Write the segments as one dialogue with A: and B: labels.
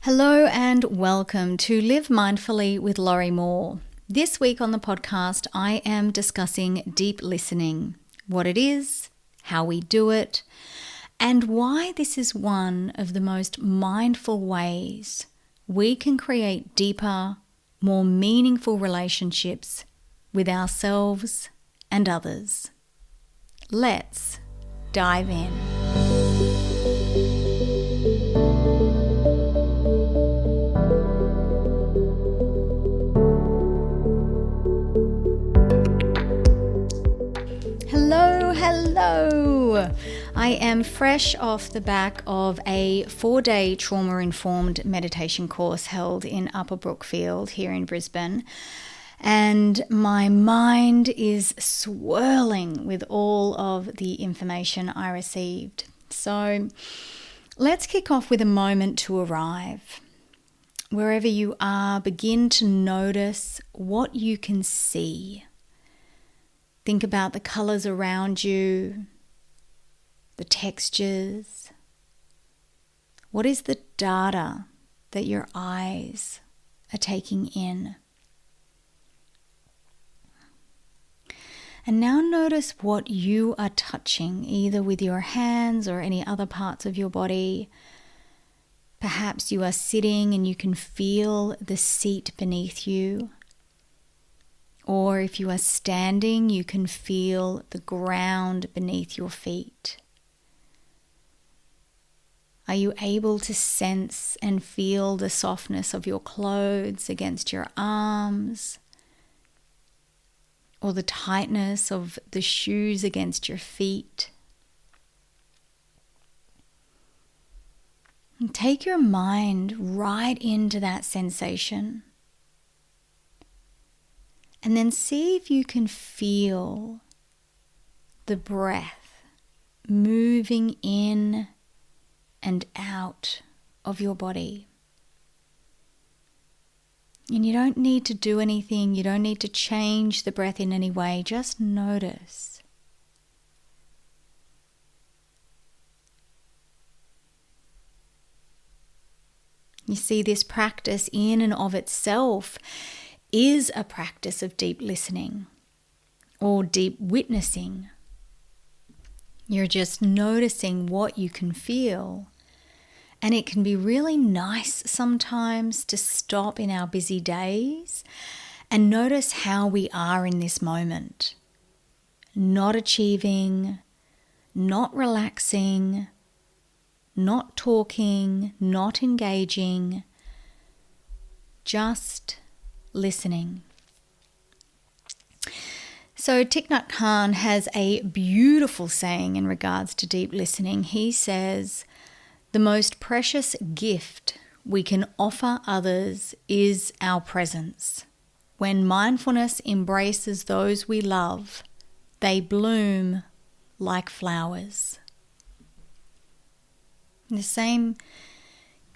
A: Hello and welcome to Live Mindfully with Laurie Moore. This week on the podcast, I am discussing deep listening, what it is, how we do it, and why this is one of the most mindful ways we can create deeper, more meaningful relationships with ourselves and others. Let's dive in. Hello! I am fresh off the back of a 4-day trauma-informed meditation course held in Upper Brookfield here in Brisbane, and my mind is swirling with all of the information I received. So let's kick off with a moment to arrive. Wherever you are, begin to notice what you can see. Think about the colors around you, the textures. What is the data that your eyes are taking in? And now notice what you are touching, either with your hands or any other parts of your body. Perhaps you are sitting and you can feel the seat beneath you. Or if you are standing, you can feel the ground beneath your feet. Are you able to sense and feel the softness of your clothes against your arms? Or the tightness of the shoes against your feet? And take your mind right into that sensation. And then see if you can feel the breath moving in and out of your body. And you don't need to do anything. You don't need to change the breath in any way. Just notice. You see, this practice in and of itself is a practice of deep listening or deep witnessing. You're just noticing what you can feel. And it can be really nice sometimes to stop in our busy days and notice how we are in this moment. Not achieving, not relaxing, not talking, not engaging, just listening. So Thich Nhat Hanh has a beautiful saying in regards to deep listening. He says, "The most precious gift we can offer others is our presence. When mindfulness embraces those we love, they bloom like flowers." The same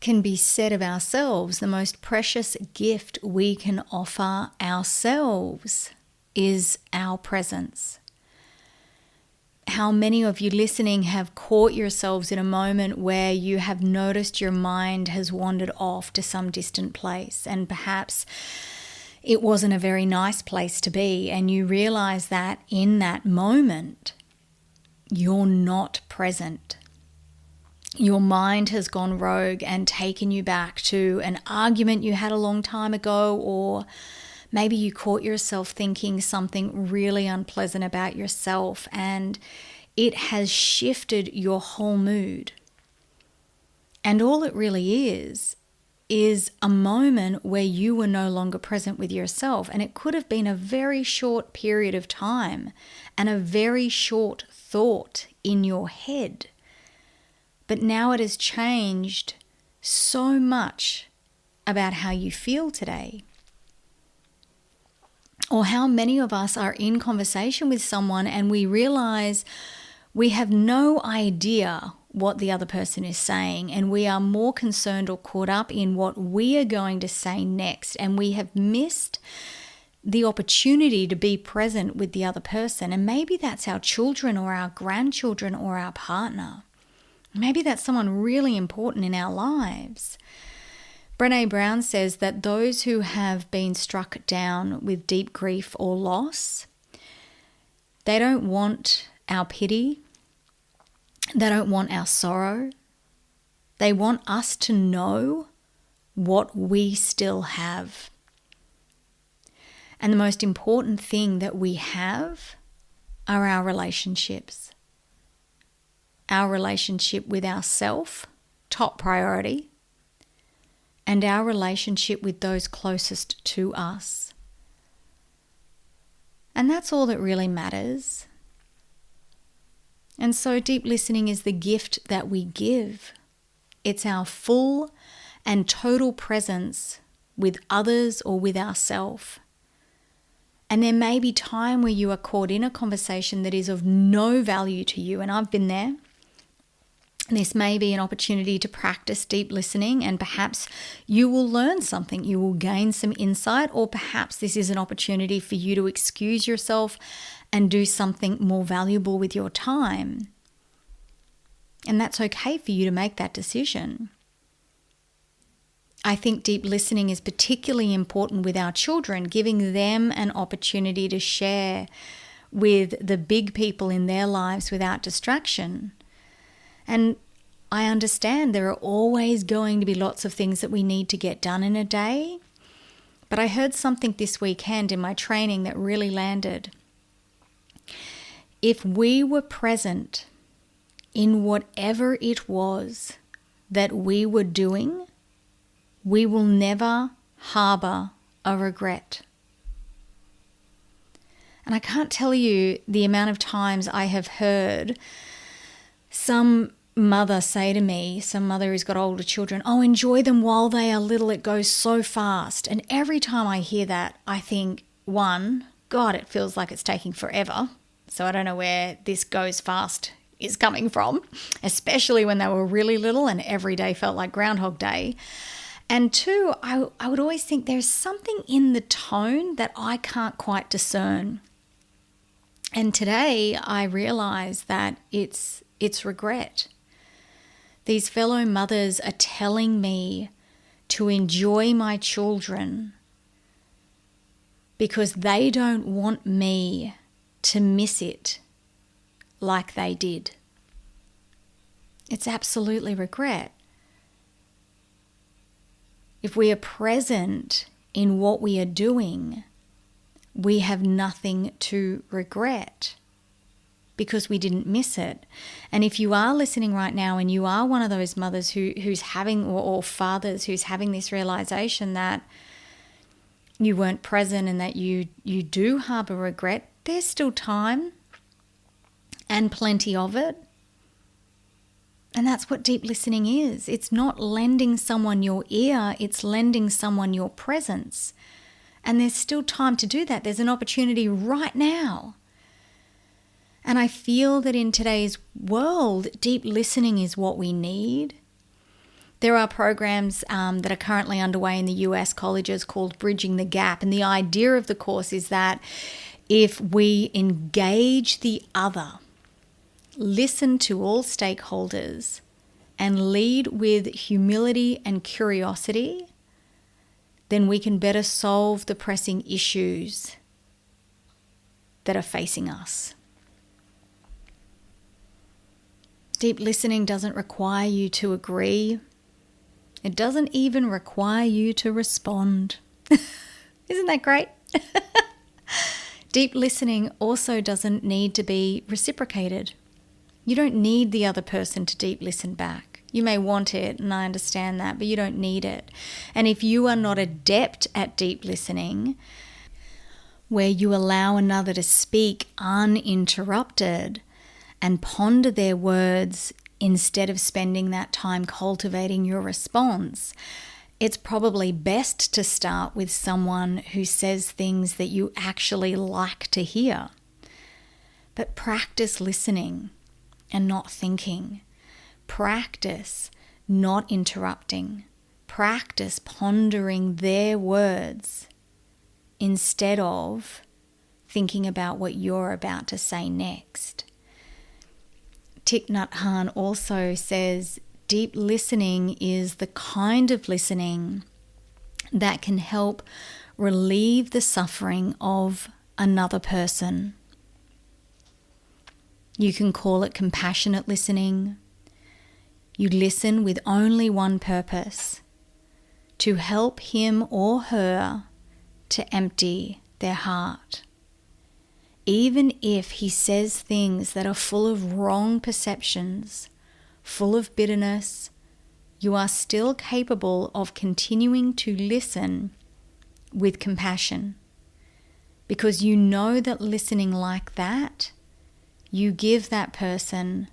A: can be said of ourselves. The most precious gift we can offer ourselves is our presence. How many of you listening have caught yourselves in a moment where you have noticed your mind has wandered off to some distant place, and perhaps it wasn't a very nice place to be, and you realize that in that moment you're not present. Your mind has gone rogue and taken you back to an argument you had a long time ago, or maybe you caught yourself thinking something really unpleasant about yourself and it has shifted your whole mood. And all it really is a moment where you were no longer present with yourself. And it could have been a very short period of time and a very short thought in your head. But now it has changed so much about how you feel today. Or how many of us are in conversation with someone and we realize we have no idea what the other person is saying, and we are more concerned or caught up in what we are going to say next, and we have missed the opportunity to be present with the other person. And maybe that's our children or our grandchildren or our partner. Maybe that's someone really important in our lives. Brené Brown says that those who have been struck down with deep grief or loss, they don't want our pity. They don't want our sorrow. They want us to know what we still have. And the most important thing that we have are our relationships. Our relationship with ourself, top priority, and our relationship with those closest to us. And that's all that really matters. And so deep listening is the gift that we give. It's our full and total presence with others or with ourselves. And there may be time where you are caught in a conversation that is of no value to you, and I've been there. This may be an opportunity to practice deep listening, and perhaps you will learn something, you will gain some insight, or perhaps this is an opportunity for you to excuse yourself and do something more valuable with your time. And that's okay for you to make that decision. I think deep listening is particularly important with our children, giving them an opportunity to share with the big people in their lives without distraction. And I understand there are always going to be lots of things that we need to get done in a day. But I heard something this weekend in my training that really landed. If we were present in whatever it was that we were doing, we will never harbor a regret. And I can't tell you the amount of times I have heard some mother say to me, some mother who's got older children, oh, enjoy them while they are little, it goes so fast. And every time I hear that, I think, one, God, it feels like it's taking forever. So I don't know where this goes fast is coming from, especially when they were really little and every day felt like Groundhog Day. And two, I would always think there's something in the tone that I can't quite discern. And today I realize that it's regret. These fellow mothers are telling me to enjoy my children because they don't want me to miss it like they did. It's absolutely regret. If we are present in what we are doing, we have nothing to regret because we didn't miss it. And if you are listening right now and you are one of those mothers who's having, or fathers who's having this realization that you weren't present and that you do harbor regret, there's still time and plenty of it. And that's what deep listening is. It's not lending someone your ear, it's lending someone your presence. And there's still time to do that. There's an opportunity right now. And I feel that in today's world, deep listening is what we need. There are programs that are currently underway in the US colleges called Bridging the Gap. And the idea of the course is that if we engage the other, listen to all stakeholders, and lead with humility and curiosity, then we can better solve the pressing issues that are facing us. Deep listening doesn't require you to agree. It doesn't even require you to respond. Isn't that great? Deep listening also doesn't need to be reciprocated. You don't need the other person to deep listen back. You may want it, and I understand that, but you don't need it. And if you are not adept at deep listening, where you allow another to speak uninterrupted and ponder their words instead of spending that time cultivating your response, it's probably best to start with someone who says things that you actually like to hear. But practice listening and not thinking. Practice not interrupting. Practice pondering their words instead of thinking about what you're about to say next. Thich Nhat Hanh also says, deep listening is the kind of listening that can help relieve the suffering of another person. You can call it compassionate listening. You listen with only one purpose: to help him or her to empty their heart. Even if he says things that are full of wrong perceptions, full of bitterness, you are still capable of continuing to listen with compassion, because you know that listening like that, you give that person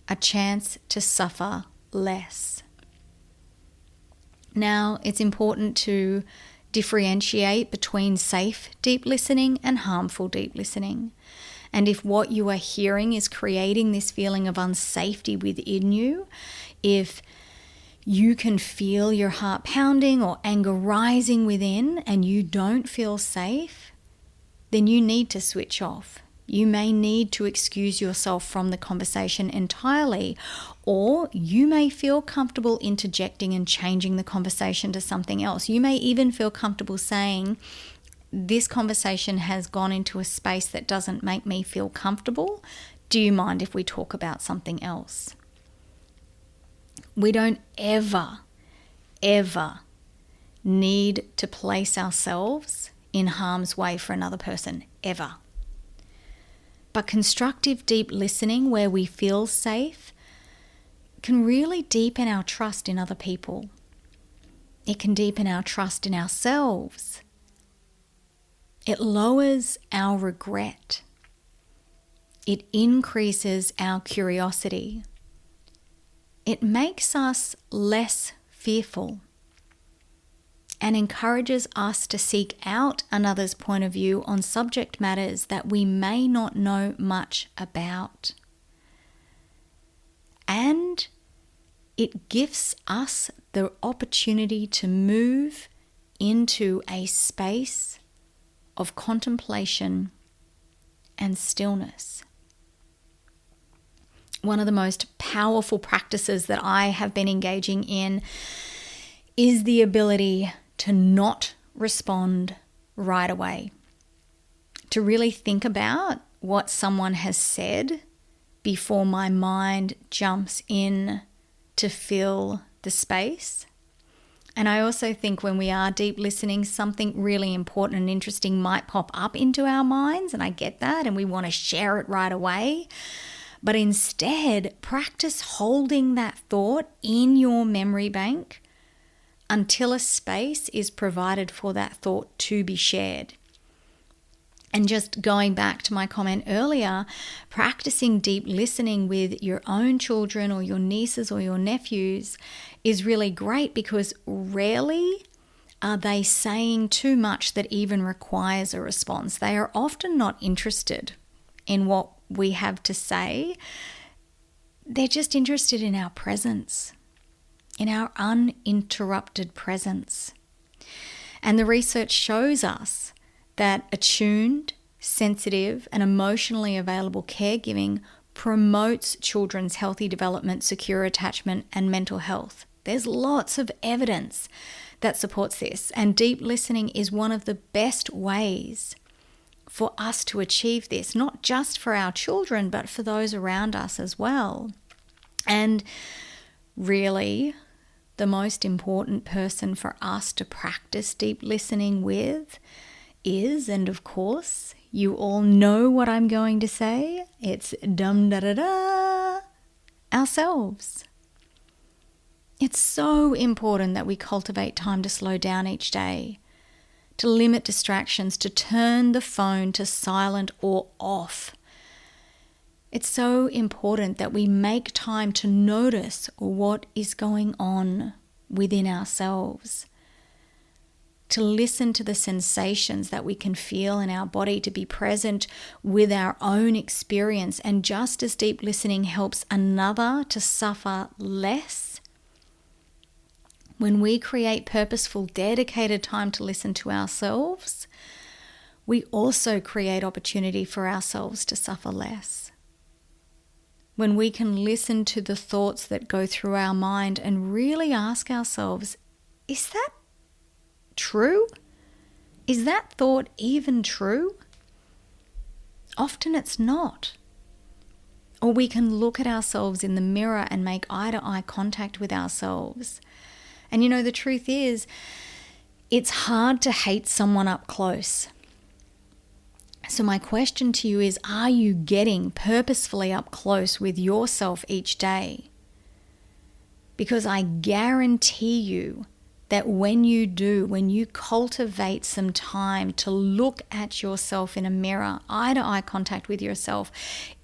A: a chance to suffer less. Now, it's important to differentiate between safe deep listening and harmful deep listening. And if what you are hearing is creating this feeling of unsafety within you, if you can feel your heart pounding or anger rising within and you don't feel safe, then you need to switch off. You may need to excuse yourself from the conversation entirely, or you may feel comfortable interjecting and changing the conversation to something else. You may even feel comfortable saying, this conversation has gone into a space that doesn't make me feel comfortable. Do you mind if we talk about something else? We don't ever need to place ourselves in harm's way for another person, ever. But constructive deep listening, where we feel safe, can really deepen our trust in other people. It can deepen our trust in ourselves. It lowers our regret. It increases our curiosity. It makes us less fearful and encourages us to seek out another's point of view on subject matters that we may not know much about. And it gives us the opportunity to move into a space of contemplation and stillness. One of the most powerful practices that I have been engaging in is the ability to not respond right away, to really think about what someone has said before my mind jumps in to fill the space. And I also think when we are deep listening, something really important and interesting might pop up into our minds, and I get that, and we want to share it right away. But instead, practice holding that thought in your memory bank until a space is provided for that thought to be shared. And just going back to my comment earlier, practicing deep listening with your own children or your nieces or your nephews is really great, because rarely are they saying too much that even requires a response. They are often not interested in what we have to say. They're just interested in our presence, in our uninterrupted presence. And the research shows us that attuned, sensitive, and emotionally available caregiving promotes children's healthy development, secure attachment, and mental health. There's lots of evidence that supports this, and deep listening is one of the best ways for us to achieve this, not just for our children, but for those around us as well. And really, the most important person for us to practice deep listening with is, and of course, you all know what I'm going to say, it's ourselves. It's so important that we cultivate time to slow down each day, to limit distractions, to turn the phone to silent or off. It's so important that we make time to notice what is going on within ourselves, to listen to the sensations that we can feel in our body, to be present with our own experience. And just as deep listening helps another to suffer less, when we create purposeful, dedicated time to listen to ourselves, we also create opportunity for ourselves to suffer less. when we can listen to the thoughts that go through our mind and really ask ourselves, is that true? Is that thought even true? Often it's not. Or we can look at ourselves in the mirror and make eye-to-eye contact with ourselves. And the truth is, it's hard to hate someone up close. So my question to you is, are you getting purposefully up close with yourself each day? Because I guarantee you that when you cultivate some time to look at yourself in a mirror, eye-to-eye contact with yourself,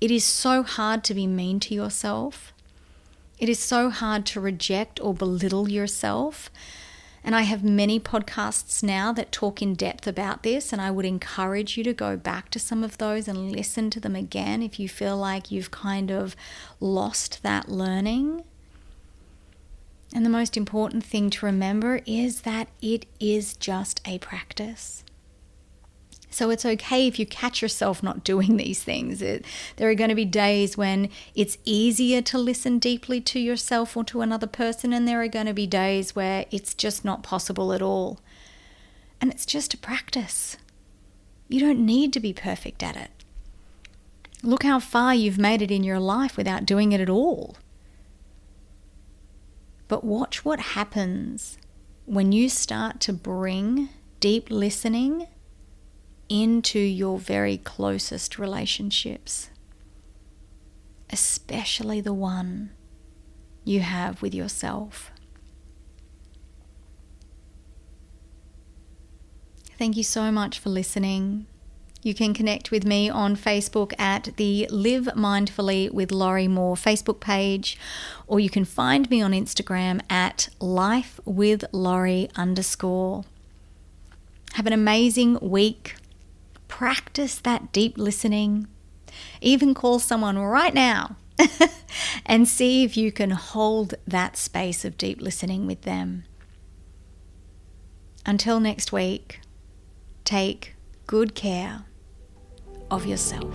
A: it is so hard to be mean to yourself. It is so hard to reject or belittle yourself. And I have many podcasts now that talk in depth about this, and I would encourage you to go back to some of those and listen to them again if you feel like you've kind of lost that learning. And the most important thing to remember is that it is just a practice. So it's okay if you catch yourself not doing these things. There are going to be days when it's easier to listen deeply to yourself or to another person, and there are going to be days where it's just not possible at all. And it's just a practice. You don't need to be perfect at it. Look how far you've made it in your life without doing it at all. But watch what happens when you start to bring deep listening into your very closest relationships, especially the one you have with yourself. Thank you so much for listening. You can connect with me on Facebook at the Live Mindfully with Laurie Moore Facebook page, or you can find me on Instagram at lifewithlaurie_. Have an amazing week. Practice that deep listening. Even call someone right now and see if you can hold that space of deep listening with them. Until next week, take good care of yourself.